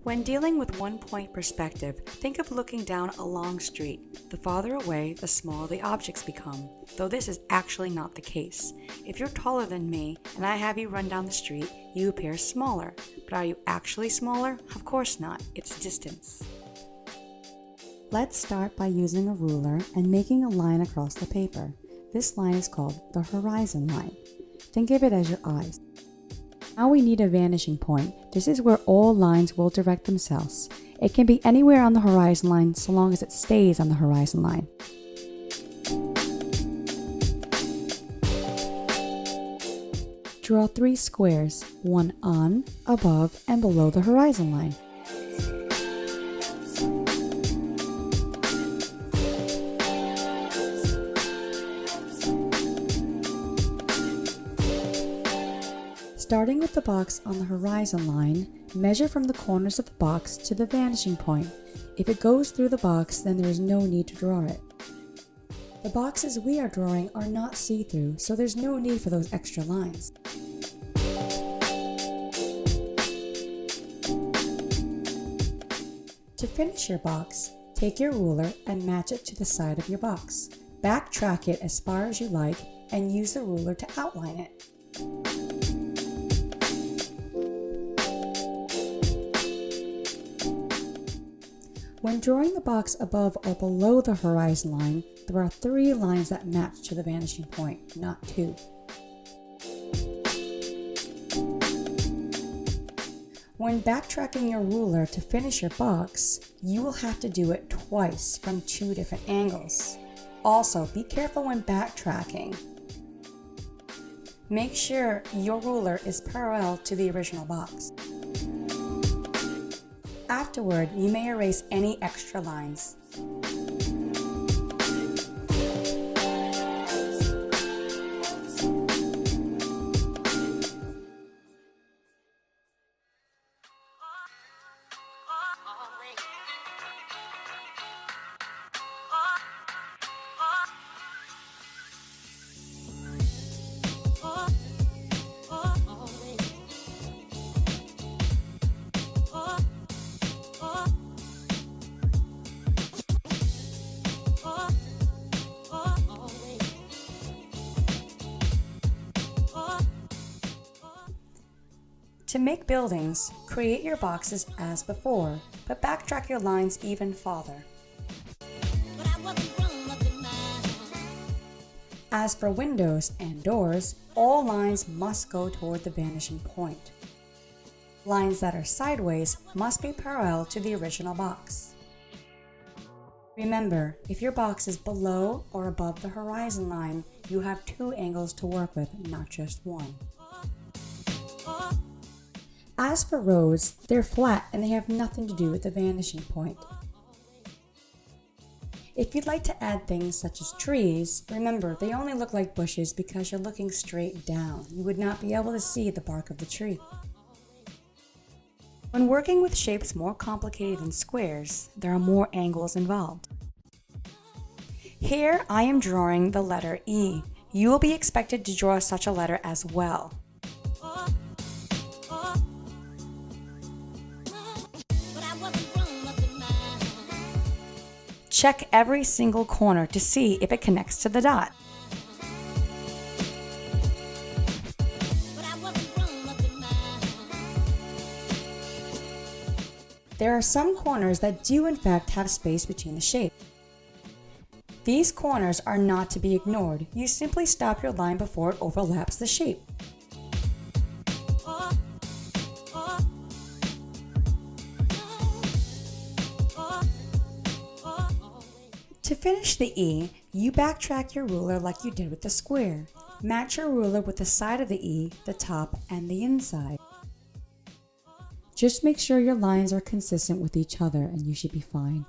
When dealing with one-point perspective, think of looking down a long street. The farther away, the smaller the objects become, though this is actually not the case. If you're taller than me and I have you run down the street, you appear smaller. But are you actually smaller? Of course not. It's distance. Let's start by using a ruler and making a line across the paper. This line is called the horizon line. Think of it as your eyes. Now we need a vanishing point. This is where all lines will direct themselves. It can be anywhere on the horizon line so long as it stays on the horizon line. Draw 3 squares, one on, above, and below the horizon line. Starting with the box on the horizon line, measure from the corners of the box to the vanishing point. If it goes through the box, then there is no need to draw it. The boxes we are drawing are not see-through, so there's no need for those extra lines. To finish your box, take your ruler and match it to the side of your box. Backtrack it as far as you like and use the ruler to outline it. When drawing the box above or below the horizon line, there are 3 lines that match to the vanishing point, not 2. When backtracking your ruler to finish your box, you will have to do it twice from 2 different angles. Also, be careful when backtracking. Make sure your ruler is parallel to the original box. Afterward, you may erase any extra lines. To make buildings, create your boxes as before, but backtrack your lines even farther. As for windows and doors, all lines must go toward the vanishing point. Lines that are sideways must be parallel to the original box. Remember, if your box is below or above the horizon line, you have 2 angles to work with, not just 1. As for roads, they're flat and they have nothing to do with the vanishing point. If you'd like to add things such as trees, remember they only look like bushes because you're looking straight down. You would not be able to see the bark of the tree. When working with shapes more complicated than squares, there are more angles involved. Here I am drawing the letter E. You will be expected to draw such a letter as well. Check every single corner to see if it connects to the dot. There are some corners that do in fact have space between the shape. These corners are not to be ignored. You simply stop your line before it overlaps the shape. To finish the E, you backtrack your ruler like you did with the square. Match your ruler with the side of the E, the top, and the inside. Just make sure your lines are consistent with each other and you should be fine.